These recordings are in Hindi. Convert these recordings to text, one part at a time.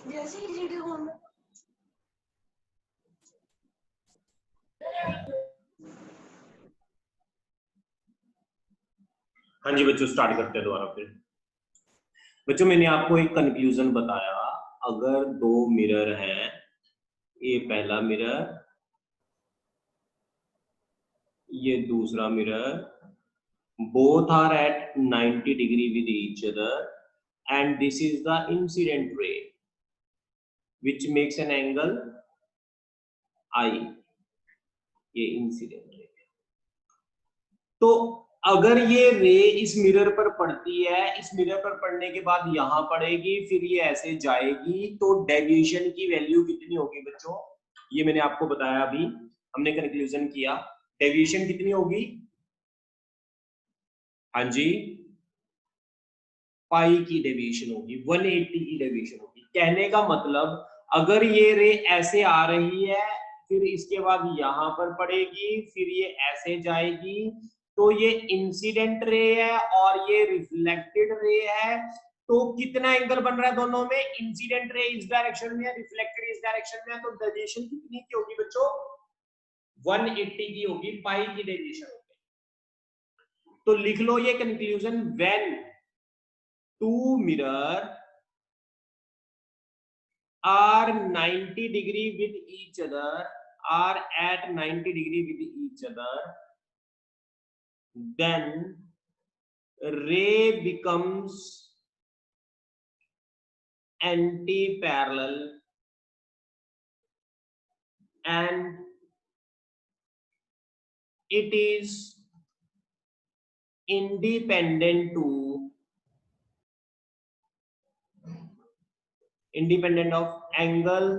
जैसे ही हाँ जी बच्चों, स्टार्ट करते हैं दोबारा फिर। बच्चों मैंने आपको एक कंक्लूजन बताया, अगर दो मिरर हैं, ये पहला मिरर, ये दूसरा mirror, both are at 90 degree with each other and this is the incident ray which makes an angle I, ये इंसिडेंट रे। तो अगर ये रे इस मिरर पर पड़ती है, इस मिरर पर पड़ने के बाद यहां पड़ेगी, फिर ये ऐसे जाएगी, तो डेविएशन की वैल्यू कितनी होगी बच्चों? ये मैंने आपको बताया, अभी हमने कंक्लूजन किया। डेविएशन कितनी होगी? हाँ जी, पाई की डेविएशन होगी, 180 की डेविएशन होगी। कहने का मतलब अगर ये रे ऐसे आ रही है, फिर इसके बाद यहां पर पड़ेगी, फिर ये ऐसे जाएगी, तो ये इंसिडेंट रे है और ये रिफ्लेक्टेड रे है। तो कितना एंगल बन रहा है दोनों में? इंसिडेंट रे इस डायरेक्शन में है, रिफ्लेक्टेड इस डायरेक्शन में है, तो डेविएशन कितनी की होगी बच्चों? 180 की होगी, पाई की डेविएशन होगी। तो लिख लो ये conclusion, when two mirror are 90 degree with each other, are at 90 degree with each other, then ray becomes anti-parallel and it is independent of angle,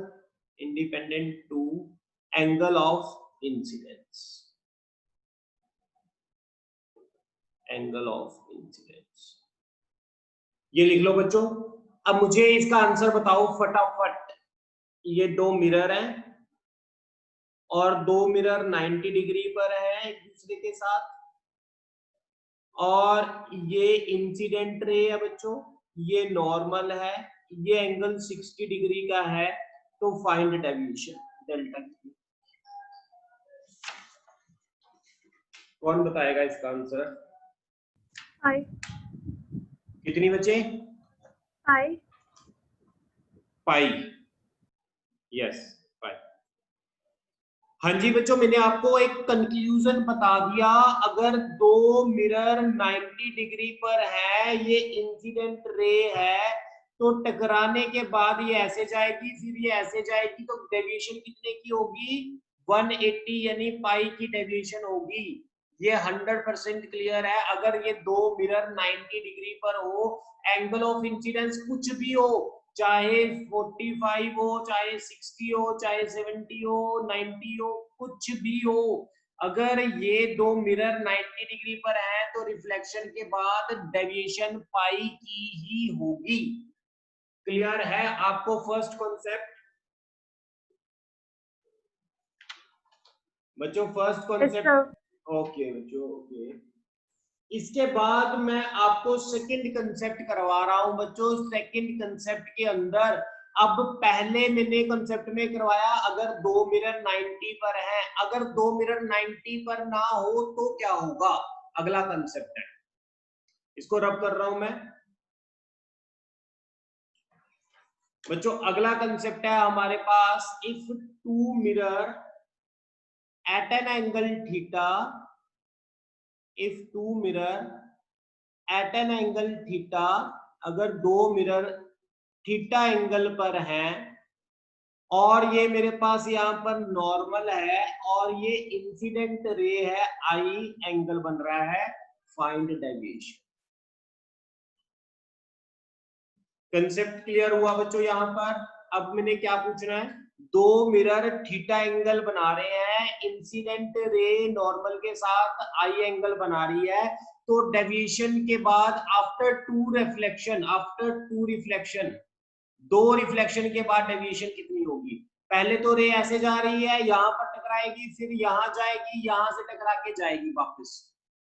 independent to angle of incidence, angle of incidence। ये लिख लो बच्चों। अब मुझे इसका आंसर बताओ फटाफट। ये दो मिरर हैं और दो मिरर 90 डिग्री पर है एक दूसरे के साथ, और ये इंसिडेंट रे है बच्चों, ये नॉर्मल है, ये एंगल 60 डिग्री का है, तो फाइंड डेविएशन डेल्टा की। कौन बताएगा इसका आंसर? पाई। कितनी बचे? पाई। पाई, यस पाई। हाँ जी बच्चों, मैंने आपको एक कंक्लूजन बता दिया, अगर दो मिरर 90 डिग्री पर है, ये इंसिडेंट रे है, तो टकराने के बाद ये ऐसे जाएगी, फिर ये ऐसे जाएगी, तो डेविएशन कितने की होगी? 180, यानी पाई की डेविएशन होगी। ये 100% क्लियर है। अगर ये दो मिरर 90 डिग्री पर हो, एंगल ऑफ इंसिडेंस कुछ भी हो, चाहे 45 हो, चाहे 60 हो, चाहे 70 हो, 90 हो, कुछ भी हो, अगर ये दो मिरर 90 डिग्री पर है, तो रिफ्लेक्शन के बाद डेविएशन पाई की ही होगी। क्लियर है आपको फर्स्ट कॉन्सेप्ट बच्चों? फर्स्ट कॉन्सेप्ट ओके बच्चों, ओके। इसके बाद मैं आपको सेकंड कंसेप्ट करवा रहा हूं बच्चों। सेकंड कंसेप्ट के अंदर, अब पहले मैंने कंसेप्ट में करवाया अगर दो मिरर 90 पर हैं, अगर दो मिरर 90 पर ना हो तो क्या होगा? अगला कंसेप्ट है, इसको रब कर रहा हूं मैं बच्चों। अगला कंसेप्ट है हमारे पास, if two mirror at an angle theta, if two mirror at an angle theta, अगर दो मिरर थीटा एंगल पर हैं और ये मेरे पास यहाँ पर नॉर्मल है और ये इंसिडेंट रे है, आई एंगल बन रहा है, फाइंड डेविएशन। कंसेप्ट क्लियर हुआ बच्चों यहाँ पर? अब मैंने क्या पूछना है, दो मिरर थीटा एंगल बना रहे हैं, इंसिडेंट रे नॉर्मल के साथ आई एंगल बना रही है, तो डेविएशन के बाद आफ्टर टू रिफ्लेक्शन, दो रिफ्लेक्शन के बाद डेविएशन कितनी होगी? पहले तो रे ऐसे जा रही है, यहां पर टकराएगी, फिर यहां जाएगी, यहां से टकरा के जाएगी वापस,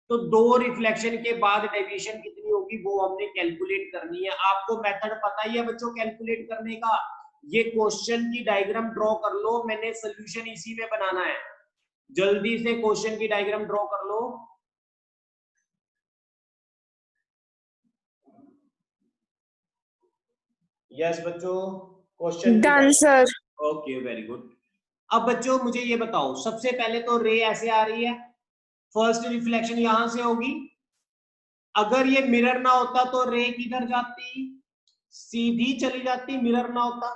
तो दो रिफ्लेक्शन के बाद डेविएशन कितनी होगी? होगी वो हमने कैलकुलेट करनी है। आपको मेथड पता ही है बच्चों कैलकुलेट करने का। ये क्वेश्चन की डायग्राम ड्रॉ कर लो, मैंने सोल्यूशन इसी में बनाना है। जल्दी से क्वेश्चन की डायग्राम ड्रॉ कर लो। यस बच्चों, question done sir. Okay very good. अब बच्चों मुझे ये बताओ, सबसे पहले तो रे ऐसे आ रही है, फर्स्ट रिफ्लेक्शन यहां से होगी। अगर ये मिरर ना होता तो रे किधर जाती, सीधी चली जाती, मिरर ना होता।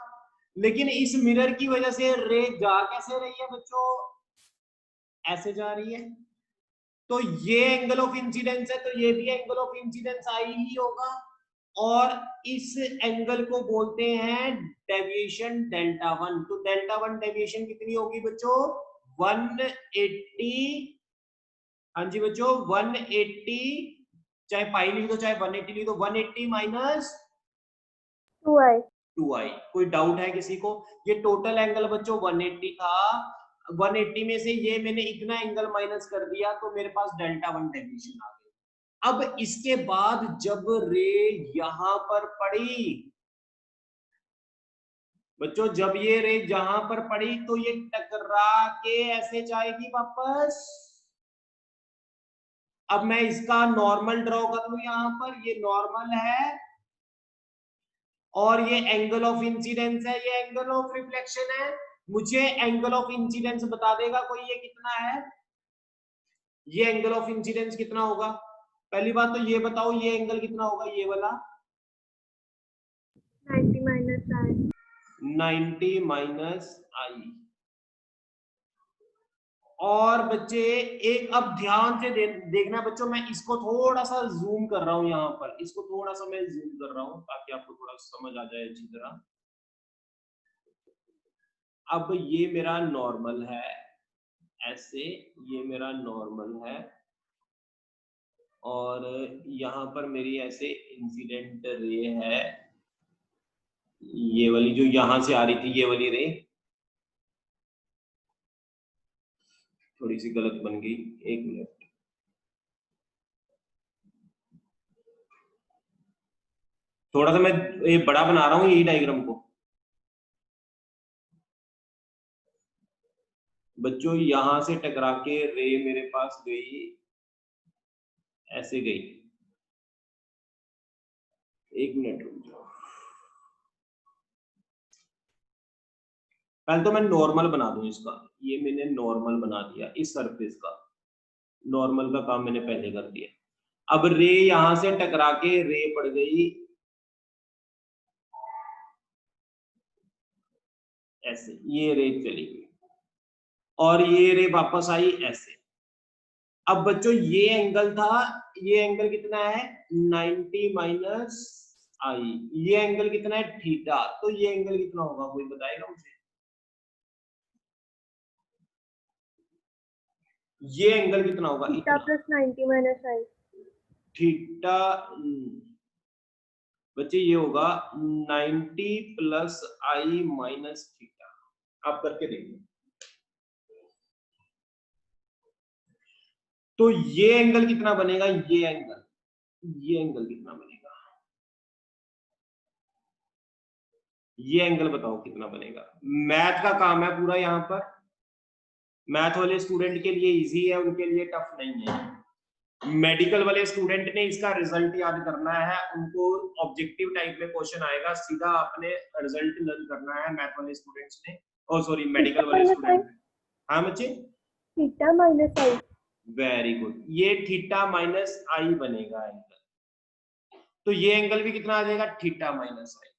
लेकिन इस मिरर की वजह से रे जा कैसे रही है बच्चों, ऐसे जा रही है। तो ये एंगल ऑफ इंसिडेंस है, तो ये भी एंगल ऑफ इंसिडेंस आई ही होगा। और इस एंगल को बोलते हैं डेविएशन डेल्टा वन। तो डेल्टा वन डेविएशन कितनी होगी बच्चों, 180। हाँ जी बच्चों 180, चाहे पाई लिख दो चाहे 180 लिख दो, 180 माइनस 2i। 2i। कोई डाउट है किसी को? ये टोटल एंगल बच्चों 180 था, 180 में से ये मैंने इतना एंगल माइनस कर दिया तो मेरे पास डेल्टा वन डेविएशन आ गई। अब इसके बाद जब रे यहां पर पड़ी बच्चों, जब ये रे जहां पर पड़ी तो ये टकरा के ऐसे जाएगी वापस। अब मैं इसका नॉर्मल ड्रॉ कर लूं, यहां पर ये नॉर्मल है और ये एंगल ऑफ इंसिडेंस है, ये एंगल ऑफ रिफ्लेक्शन है। मुझे एंगल ऑफ इंसिडेंस बता देगा कोई ये कितना है, ये एंगल ऑफ इंसिडेंस कितना होगा? पहली बात तो ये बताओ ये एंगल कितना होगा, ये वाला 90 माइनस i। 90 माइनस आई। और बच्चे एक अब ध्यान से देखना बच्चों, मैं इसको थोड़ा सा जूम कर रहा हूं, यहां पर इसको थोड़ा सा मैं जूम कर रहा हूं ताकि आपको थोड़ा समझ आ जाए अच्छी तरह। अब ये मेरा नॉर्मल है ऐसे, ये मेरा नॉर्मल है और यहां पर मेरी ऐसे इंसिडेंट रे है, ये वाली जो यहां से आ रही थी ये वाली रे थोड़ी सी गलत बन गई, एक मिनट। थोड़ा सा मैं ये बड़ा बना रहा हूं यही डायग्राम को बच्चों। यहां से टकरा के रे मेरे पास गई, ऐसे गई। एक मिनट रुक जाओ, पहले तो मैं नॉर्मल बना दूं इसका। ये मैंने नॉर्मल बना दिया, इस सरफेस का नॉर्मल का काम मैंने पहले कर दिया। अब रे यहां से टकरा के रे पड़ गई ऐसे, ये रे चली गई और ये रे वापस आई ऐसे। अब बच्चों ये एंगल था, ये एंगल कितना है 90 माइनस आई, ये एंगल कितना है थीटा। तो ये एंगल कितना होगा कोई बताएगा मुझे? ये एंगल कितना होगा? Theta plus 90 minus i। Theta बच्चे ये होगा 90 प्लस आई माइनस थीटा। आप करके देखिए। तो ये एंगल कितना बनेगा, ये एंगल कितना बनेगा, ये एंगल बताओ कितना बनेगा? मैथ का काम है पूरा, यहाँ पर मैथ वाले स्टूडेंट के लिए इजी है, उनके लिए टफ नहीं है। मेडिकल वाले स्टूडेंट ने इसका रिजल्ट याद करना है, उनको ऑब्जेक्टिव टाइप में क्वेश्चन आएगा, सीधा अपने रिजल्ट लर्न करना है मैथ वाले स्टूडेंट्स ने, और सॉरी मेडिकल वाले स्टूडेंट। हाँ बच्चे theta minus i। Very good, ये थीटा माइनस आई बनेगा एंगल। तो ये एंगल भी कितना आ जाएगा, थीटा माइनस आई।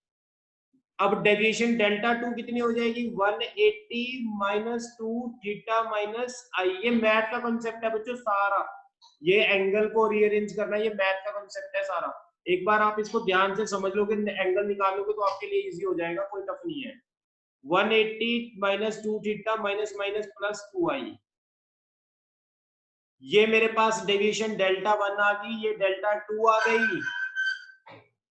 अब डेविएशन डेल्टा टू कितनी हो जाएगी, 180 माइनस 2 थीटा माइनस आई। ये मैथ का कॉन्सेप्ट है बच्चों सारा, ये एंगल को रीअरेंज करना, ये मैथ का कॉन्सेप्ट है सारा। एक बार आप इसको ध्यान से समझ लोगे, एंगल निकालोगे तो आपके लिए इजी हो जाएगा, कोई टफ नहीं है। 180 minus 2 theta minus minus plus 2i। ये मेरे पास डेविएशन डेल्टा वन आ गई, ये डेल्टा टू आ गई।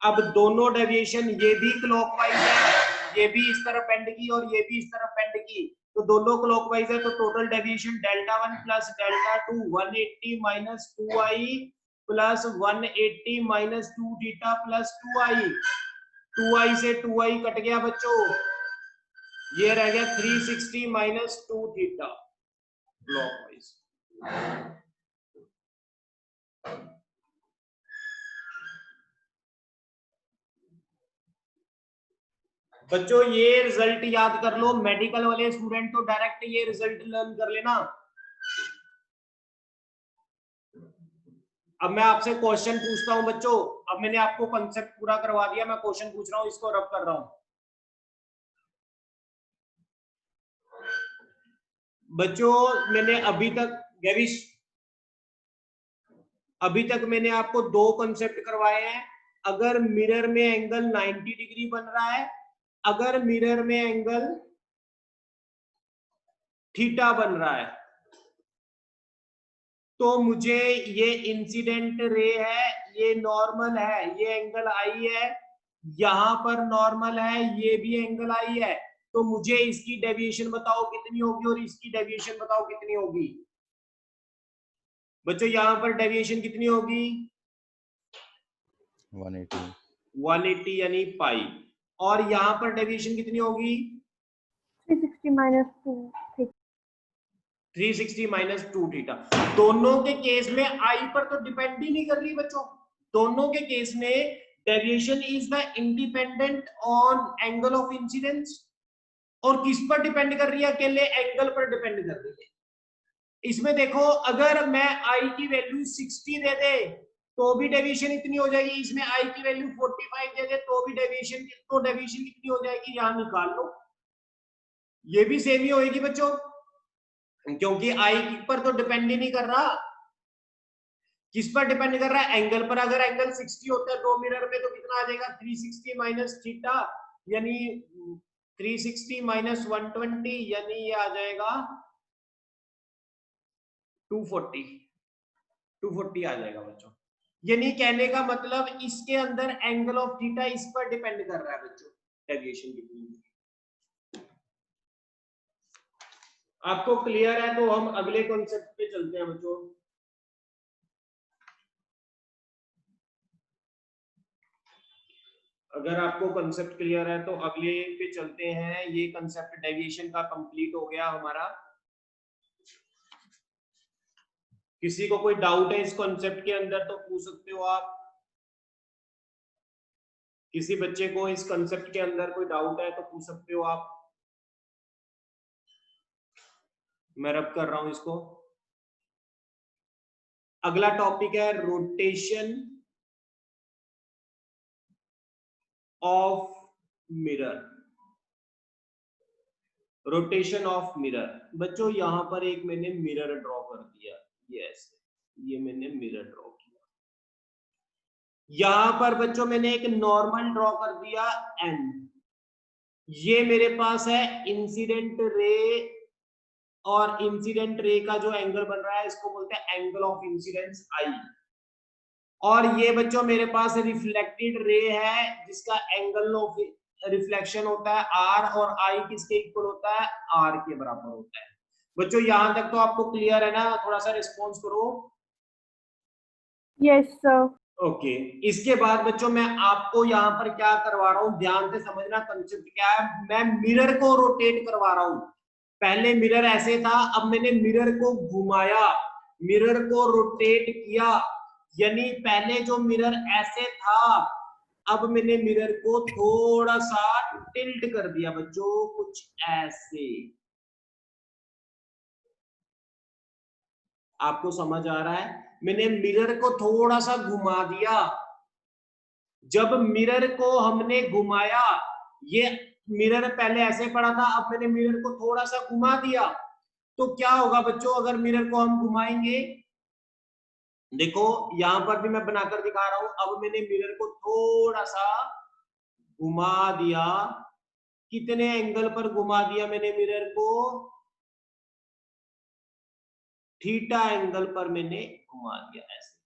अब दोनों डेविएशन, ये भी क्लॉकवाइज है, ये भी इस तरफ बेंड की और ये भी इस तरफ बेंड की, तो दोनों क्लॉकवाइज है, तो total deviation delta one plus delta two 180 minus 2i plus 180 minus 2 theta plus 2i। 2i से 2i कट गया बच्चों, ये रह गया 360 माइनस 2 थीटा क्लॉकवाइज। बच्चों ये रिजल्ट याद कर लो, मेडिकल वाले स्टूडेंट तो डायरेक्ट ये रिजल्ट लर्न कर लेना। अब मैं आपसे क्वेश्चन पूछता हूं बच्चों, अब मैंने आपको कंसेप्ट पूरा करवा दिया, मैं क्वेश्चन पूछ रहा हूं, इसको रब कर रहा हूं। बच्चों मैंने अभी तक मैंने आपको दो कंसेप्ट करवाए हैं। अगर मिरर में एंगल 90 डिग्री बन रहा है, अगर मिरर में एंगल थीटा बन रहा है, तो मुझे ये इंसिडेंट रे है, ये नॉर्मल है, ये एंगल आई है, यहां पर नॉर्मल है, ये भी एंगल आई है, तो मुझे इसकी डेविएशन बताओ कितनी होगी और इसकी डेविएशन बताओ कितनी होगी। बच्चों यहां पर डेविएशन कितनी होगी? 180 यानी पाई, और यहां पर डेविएशन कितनी होगी? 360 माइनस 2 थीटा। 360 minus 2 theta. दोनों के केस में आई पर तो डिपेंड ही नहीं कर रही बच्चों, दोनों के केस में deviation is the independent on angle of incidence. और किस पर डिपेंड कर रही है? अकेले एंगल पर डिपेंड कर रही है। इसमें देखो, अगर मैं आई की वैल्यू 60 दे दे तो भी डेविएशन इतनी हो जाएगी, इसमें आई की वैल्यू 45 दे दे तो भी डेविएशन कितनी हो जाएगी, यहां निकाल लो, ये भी सेम ही होगी बच्चों, क्योंकि आई पर तो डिपेंड ही नहीं कर रहा। किस पर डिपेंड कर रहा है? एंगल पर। अगर एंगल 60 होता है दो मिरर में तो कितना आ जाएगा? 360 माइनस थीटा, यानी 360 माइनस 120, यानी ये आ जाएगा 240 आ जाएगा बच्चों। यानी कहने का मतलब इसके अंदर एंगल ऑफ थीटा इस पर डिपेंड कर रहा है बच्चों, डेविएशन कितनी। आपको क्लियर है तो हम अगले कॉन्सेप्ट पे चलते हैं बच्चों। अगर आपको कंसेप्ट क्लियर है तो अगले पे चलते हैं। ये कंसेप्ट डेविएशन का कंप्लीट हो गया हमारा। किसी को कोई डाउट है इस कॉन्सेप्ट के अंदर तो पूछ सकते हो आप। किसी बच्चे को इस कॉन्सेप्ट के अंदर कोई डाउट है तो पूछ सकते हो आप। मैं रब कर रहा हूं इसको। अगला टॉपिक है rotation of mirror. Rotation of mirror. बच्चों यहां पर एक मैंने मिरर ड्रॉ कर दिया, यस, ये मैंने मिरर ड्रॉ किया। यहां पर बच्चों मैंने एक नॉर्मल ड्रॉ कर दिया एन। ये मेरे पास है इंसिडेंट रे, और इंसिडेंट रे का जो एंगल बन रहा है इसको बोलते हैं एंगल ऑफ इंसिडेंस आई। और ये बच्चों मेरे पास रिफ्लेक्टेड रे है जिसका एंगल ऑफ रिफ्लेक्शन होता है आर, और आई किसके इक्वल होता है? आर के बराबर होता है। बच्चों यहां तक तो आपको क्लियर है ना? थोड़ा सा रिस्पॉन्स करो। Yes sir. ओके, इसके बाद बच्चों मैं आपको यहाँ पर क्या करवा रहा हूँ, ध्यान से समझना कंसेप्ट क्या है। मैं मिरर को रोटेट करवा रहा हूँ। पहले मिरर ऐसे था, अब मैंने मिरर को घुमाया, मिरर को रोटेट किया। यानी पहले जो मिरर ऐसे था, अब मैंने मिरर को थोड़ा सा टिल्ट कर दिया बच्चों, कुछ ऐसे। आपको समझ आ रहा है? मैंने मिरर को थोड़ा सा घुमा दिया। जब मिरर को हमने घुमाया, ये मिरर पहले ऐसे पड़ा था, अब मैंने मिरर को थोड़ा सा घुमा दिया, तो क्या होगा बच्चों अगर मिरर को हम घुमाएंगे? देखो यहां पर भी मैं बनाकर दिखा रहा हूं। अब मैंने मिरर को थोड़ा सा घुमा दिया। कितने एंगल पर घुमा दिया मैंने मिरर को? थीटा एंगल पर मैंने घुमा दिया, ऐसे।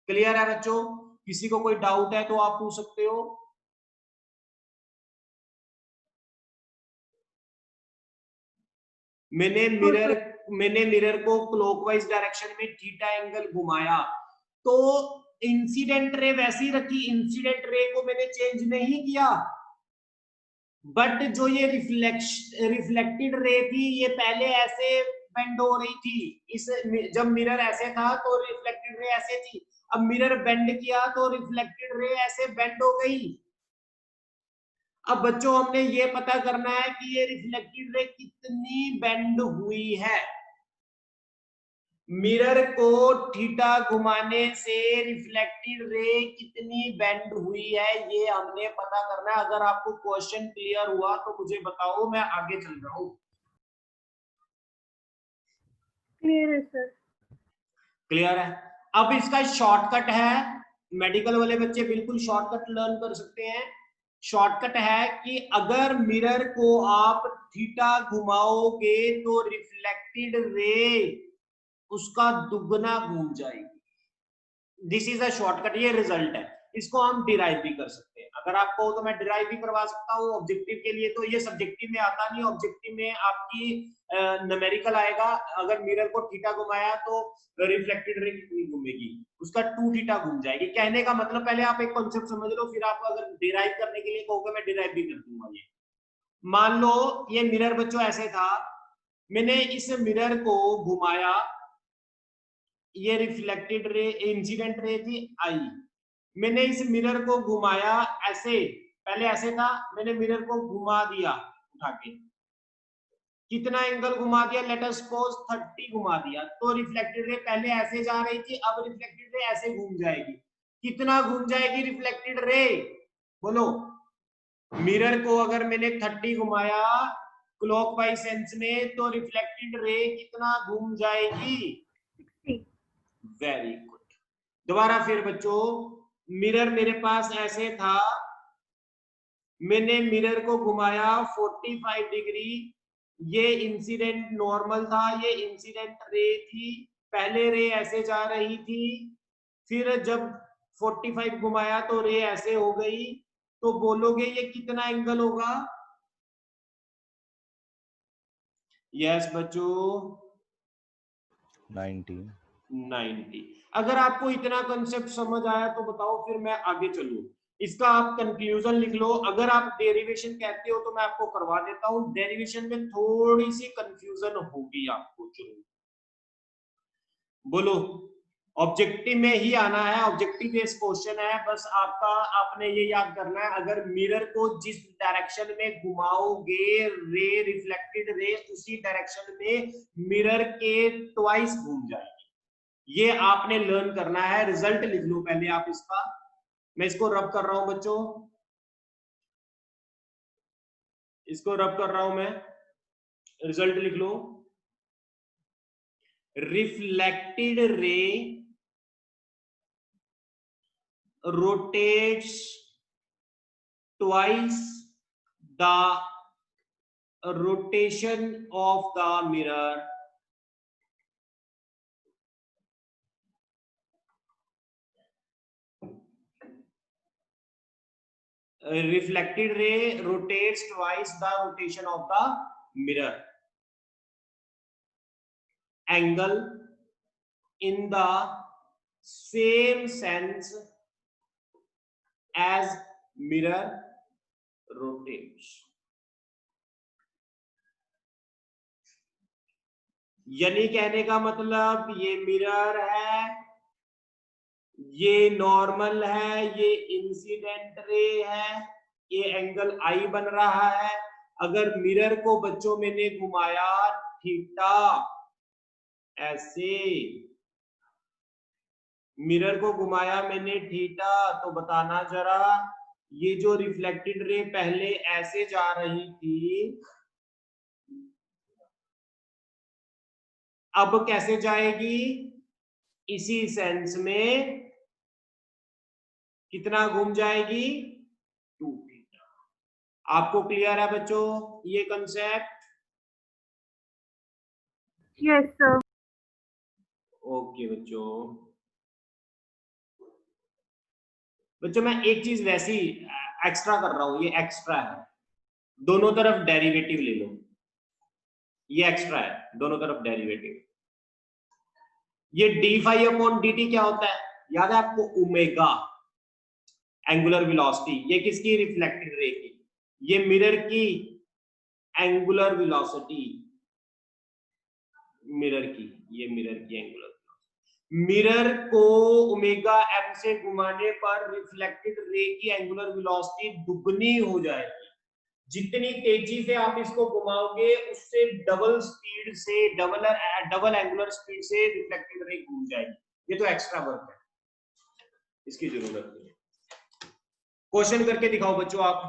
क्लियर है बच्चों? किसी को कोई डाउट है तो आप पूछ सकते हो। मैंने मिरर को क्लॉकवाइज डायरेक्शन में थीटा एंगल घुमाया, तो इंसिडेंट रे वैसी रखी, इंसिडेंट रे को मैंने चेंज नहीं किया, बट जो ये रिफ्लेक्टेड रे थी ये पहले ऐसे बेंड हो रही थी, इस जब मिरर ऐसे था तो रिफ्लेक्टेड रे ऐसे थी, अब मिरर बेंड किया तो रिफ्लेक्टेड रे ऐसे बेंड हो गई। अब बच्चों हमने ये पता करना है कि ये रिफ्लेक्टेड रे कितनी बेंड हुई है। मिरर को थीटा घुमाने से रिफ्लेक्टेड रे कितनी बेंड हुई है ये हमने पता करना है। अगर आपको क्वेश्चन क्लियर हुआ तो मुझे बताओ, मैं आगे चल रहा हूं। क्लियर है सर। क्लियर है। अब इसका शॉर्टकट है, मेडिकल वाले बच्चे बिल्कुल शॉर्टकट लर्न कर सकते हैं। शॉर्टकट है कि अगर मिरर को आप थीटा घुमाओगे तो रिफ्लेक्टेड रे उसका दुगना घूम जाएगी। दिस इज अ शॉर्टकट, ये रिजल्ट है, इसको हम डिराइव भी कर सकते हैं। अगर आपको तो मैं डिराइव भी करवा सकता हूँ ऑब्जेक्टिव के लिए, तो ये सब्जेक्टिव में आता नहीं, ऑब्जेक्टिव में आपकी न्यूमेरिकल आएगा। अगर मिरर को थीटा घुमाया तो रिफ्लेक्टेड रे कितनी घूमेगी, उसका 2 थीटा घूम जाएगी। कहने का मतलब पहले आप एक कॉन्सेप्ट समझ लो, फिर आप अगर डिराइव करने के लिए कहोगे मैं डिराइव भी कर दूंगा। ये मान लो ये मिरर बच्चों ऐसे था, मैंने इस मिरर को घुमाया, ये रिफ्लेक्टेड रे इंसिडेंट रे थी आई, मैंने इस मिरर को घुमाया ऐसे, पहले ऐसे था, मैंने मिरर को घुमा दिया उठा के, कितना एंगल घुमा दिया, लेट अस सपोज 30 घुमा दिया, तो रिफ्लेक्टेड रे पहले ऐसे जा रही थी, अब रिफ्लेक्टेड रे ऐसे घूम जाएगी। कितना घूम जाएगी रिफ्लेक्टेड रे, बोलो। मिरर को अगर मैंने 30 घुमाया क्लॉकवाइज सेंस में तो रिफ्लेक्टेड रे कितना घूम जाएगी, 60। Very good. दोबारा फिर बच्चों, मिरर मेरे पास ऐसे था, मैंने मिरर को घुमाया 45 डिग्री, ये इंसिडेंट नॉर्मल था, ये इंसिडेंट रे थी, पहले रे ऐसे जा रही थी, फिर जब 45 घुमाया तो रे ऐसे हो गई, तो बोलोगे ये कितना एंगल होगा? यस बच्चों 90। अगर आपको इतना कंसेप्ट समझ आया तो बताओ फिर मैं आगे चलूं। इसका आप कंक्लूजन लिख लो। अगर आप डेरिवेशन कहते हो तो मैं आपको करवा देता हूं, डेरिवेशन में थोड़ी सी कंफ्यूजन होगी आपको जरूर। बोलो, ऑब्जेक्टिव में ही आना है, ऑब्जेक्टिव बेस्ड क्वेश्चन है, बस आपने ये याद करना है, अगर मिरर को जिस डायरेक्शन में घुमाओगे रे रिफ्लेक्टेड रे उसी डायरेक्शन में मिरर के ट्वाइस घूम जाएगी। ये आपने लर्न करना है। रिजल्ट लिख लो पहले आप इसका, मैं इसको रब कर रहा हूं बच्चों, इसको रब कर रहा हूं मैं, रिजल्ट लिख लो। Reflected ray rotates twice the rotation of the mirror reflected ray rotates twice the rotation of the mirror angle in the same sense as mirror rotates। यानी कहने का मतलब ये मिरर है, ये नॉर्मल है, ये इंसिडेंट रे है, ये एंगल आई बन रहा है। अगर मिरर को बच्चों मैंने घुमाया थीटा ऐसे, मिरर को घुमाया मैंने थीटा, तो बताना जरा ये जो रिफ्लेक्टेड रे पहले ऐसे जा रही थी अब कैसे जाएगी, इसी सेंस में कितना घूम जाएगी, 2 थीटा। आपको क्लियर है बच्चों ये कंसेप्ट? Yes sir. ओके बच्चों, बच्चों मैं एक चीज वैसी एक्स्ट्रा कर रहा हूं, ये एक्स्ट्रा है, दोनों तरफ डेरिवेटिव ले लो, ये एक्स्ट्रा है, दोनों तरफ डेरिवेटिव। ये d phi upon d t क्या होता है, याद है आपको ओमेगा एंगुलर वेलोसिटी, ये किसकी, रिफ्लेक्टेड रे की, ये मिरर की एंगुलर वेलोसिटी, मिरर की, ये मिरर की एंगुलर, मिरर को ओमेगा एम से घुमाने पर रिफ्लेक्टेड रे की एंगुलर वेलोसिटी दुगनी हो जाएगी। जितनी तेजी से आप इसको घुमाओगे उससे डबल स्पीड से, डबल एंगुलर स्पीड से रिफ्लेक्टेड रे घूम जाएगी। ये तो एक्स्ट्रा वर्क है, इसकी जरूरत नहीं है। क्वेश्चन करके दिखाओ बच्चों आप,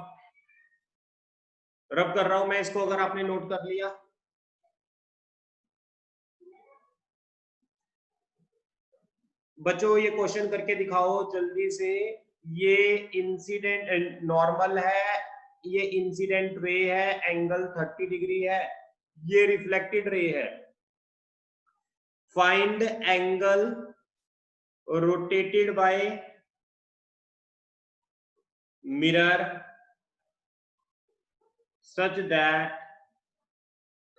रब कर रहा हूं मैं इसको, अगर आपने नोट कर लिया। बच्चों ये क्वेश्चन करके दिखाओ जल्दी से। ये इंसिडेंट नॉर्मल है, ये इंसिडेंट रे है, एंगल 30 डिग्री है, ये रिफ्लेक्टेड रे है। Find angle rotated bye mirror such that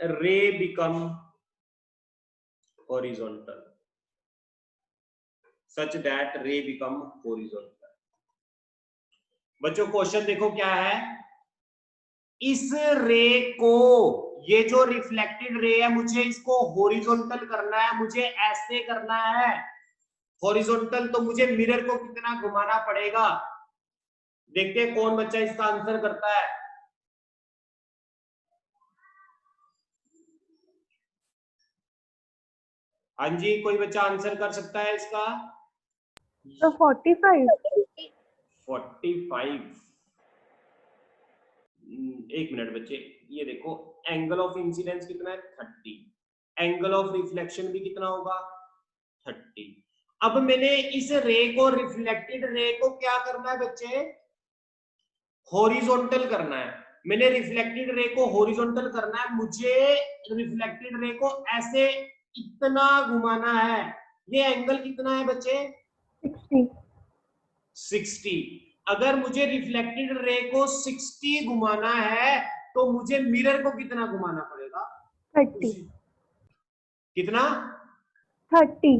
ray become horizontal, such that ray become horizontal। बच्चों क्वेश्चन देखो क्या है, इस रे को, ये जो रिफ्लेक्टेड रे है, मुझे इसको हॉरिजॉन्टल करना है, मुझे ऐसे करना है हॉरिजॉन्टल, तो मुझे मिरर को कितना घुमाना पड़ेगा। देखते हैं कौन बच्चा इसका आंसर करता है। हाँ जी, कोई बच्चा आंसर कर सकता है इसका? तो 45। 45। एक मिनट बच्चे, ये देखो एंगल ऑफ इंसिडेंस कितना है, 30, एंगल ऑफ रिफ्लेक्शन भी कितना होगा, 30। अब मैंने इस रे को, रिफ्लेक्टेड रे को क्या करना है बच्चे, हॉरिजॉन्टल करना है। मैंने रिफ्लेक्टेड रे को हॉरिजॉन्टल करना है, मुझे रिफ्लेक्टेड रे को ऐसे इतना घुमाना है। ये एंगल कितना है बच्चे, 60। 60। अगर मुझे रिफ्लेक्टेड रे को 60 घुमाना है तो मुझे मिरर को कितना घुमाना पड़ेगा, 30। कितना, 30।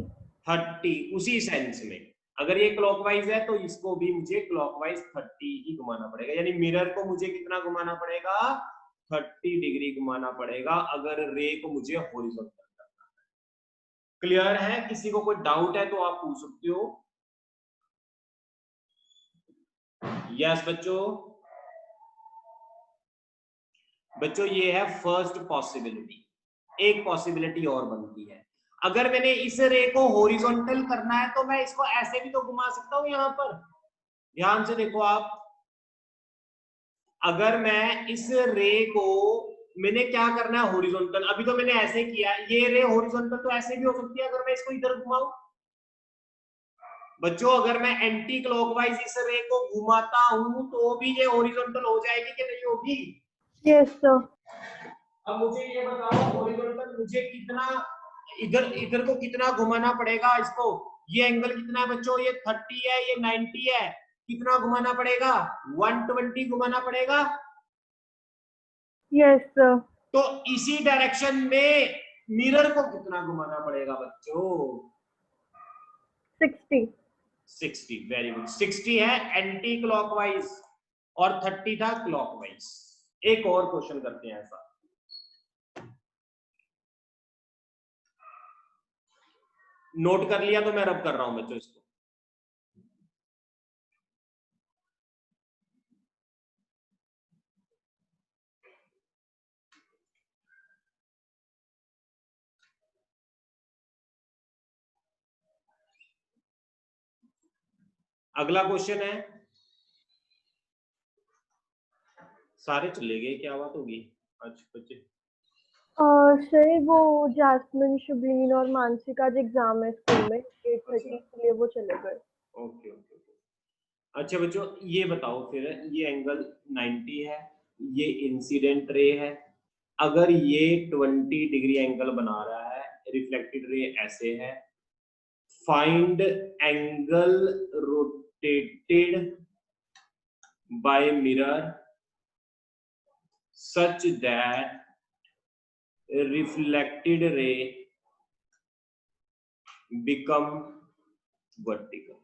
30। उसी सेंस में अगर ये क्लॉकवाइज है तो इसको भी मुझे क्लॉकवाइज 30 ही घुमाना पड़ेगा, यानी मिरर को मुझे कितना घुमाना पड़ेगा, 30 डिग्री घुमाना पड़ेगा अगर रे को मुझे हॉरिजॉन्टल करना है। क्लियर है? किसी को कोई डाउट है तो आप पूछ सकते हो। यस बच्चों, बच्चों ये है फर्स्ट पॉसिबिलिटी। एक पॉसिबिलिटी और बनती है, अगर मैंने इस रे को हॉरिजॉन्टल करना है तो मैं इसको ऐसे भी तो घुमा सकता हूं। यहां पर ध्यान से देखो आप, अगर मैं इस रे को, मैंने क्या करना है हॉरिजॉन्टल, अभी तो मैंने ऐसे किया, ये रे हॉरिजॉन्टल तो ऐसे भी हो सकती है अगर मैं इसको इधर घुमाऊं। बच्चों अगर मैं एंटी क्लॉकवाइज इस रे को घुमाता हूं तो भी ये हॉरिजॉन्टल हो जाएगी कि नहीं होगी? Yes sir. अब मुझे ये बताओ हॉरिजॉन्टल मुझे कितना, इधर को कितना घुमाना पड़ेगा इसको, ये एंगल कितना है बच्चों, ये 30 है, ये 90 है, कितना घुमाना पड़ेगा, 120 घुमाना पड़ेगा। Yes sir. तो इसी डायरेक्शन में मिरर को कितना घुमाना पड़ेगा बच्चों, 60। 60। वेरी गुड, 60 है एंटी क्लॉकवाइज और 30 था क्लॉकवाइज। एक और क्वेश्चन करते हैं ऐसा, नोट कर लिया तो मैं रब कर रहा हूं बच्चों इसको। अगला क्वेश्चन है, सारे चले गए, क्या बात होगी आज बच्चे? सर वो जासमिन, शुभलीन और मानसी का आज एग्जाम है स्कूल में 8:30 के लिए, वो चले गए। Okay okay okay. अच्छा बच्चों ये बताओ फिर, ये एंगल 90 है, ये इंसिडेंट रे है, अगर ये 20 डिग्री एंगल बना रहा है, रिफ्लेक्टेड रे ऐसे है, find angle rotated bye mirror such that reflected ray become vertical,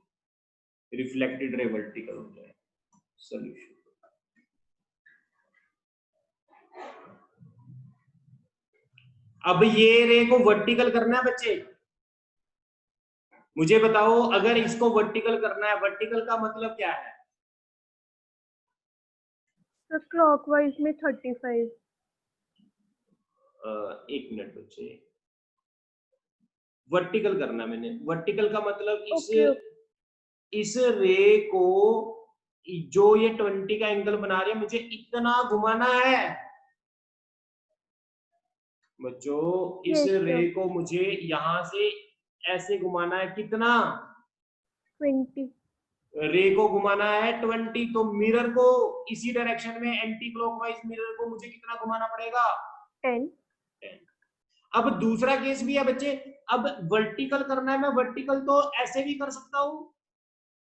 reflected ray vertical हो जाए सोल्यूशन। अब ये रे को वर्टिकल करना है बच्चे, मुझे बताओ अगर इसको वर्टिकल करना है, वर्टिकल का मतलब क्या है? तो क्लॉकवाइज में 35। एक मिनट बच्चे, वर्टिकल करना है मैंने, वर्टिकल का मतलब ओके इस रे को जो ये 20 का एंगल बना रही है मुझे इतना घुमाना है बच्चों, इस यस रे सर। को मुझे यहां से ऐसे घुमाना है, कितना? 20। रे को घुमाना है 20, तो मिरर को इसी डायरेक्शन में एंटी क्लॉकवाइज मिरर को मुझे कितना घुमाना पड़ेगा? 10। 10। अब दूसरा केस भी है बच्चे, अब वर्टिकल करना है, मैं वर्टिकल तो ऐसे भी कर सकता हूं,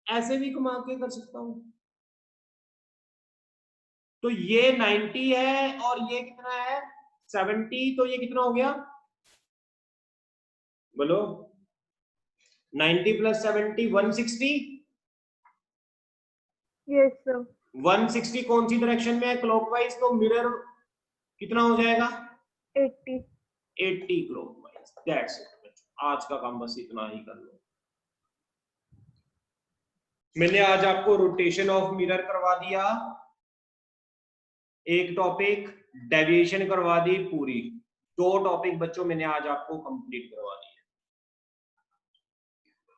ऐसे भी घुमा के कर सकता हूं। तो ये 90 है और ये कितना है 70, तो ये कितना हो गया बोलो? 90 + 70 160। Yes sir. 160 कौन सी डायरेक्शन में है? क्लॉकवाइज, तो मिरर कितना हो जाएगा? 80। 80 क्लॉकवाइज। That's it. आज का काम बस इतना ही कर लो। मैंने आज आपको रोटेशन ऑफ मिरर करवा दिया, एक टॉपिक डेविएशन करवा दी पूरी, 2 टॉपिक बच्चों मैंने आज आपको कंप्लीट करवा दिए,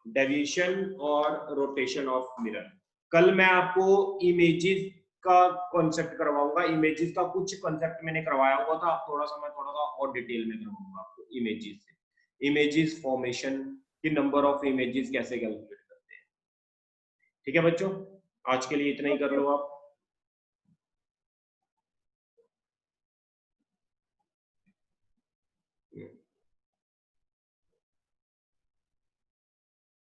डेविएशन और रोटेशन ऑफ मिरर। कल मैं आपको इमेजेस का कॉन्सेप्ट करवाऊंगा, इमेजेस का कुछ कॉन्सेप्ट मैंने करवाया हुआ था, आप थोड़ा सा और डिटेल में करवाऊंगा आपको इमेजेस से, इमेजेस फॉर्मेशन की नंबर ऑफ इमेजेस कैसे कैलकुलेट करते हैं। ठीक है बच्चों, आज के लिए इतना ही कर लो आप।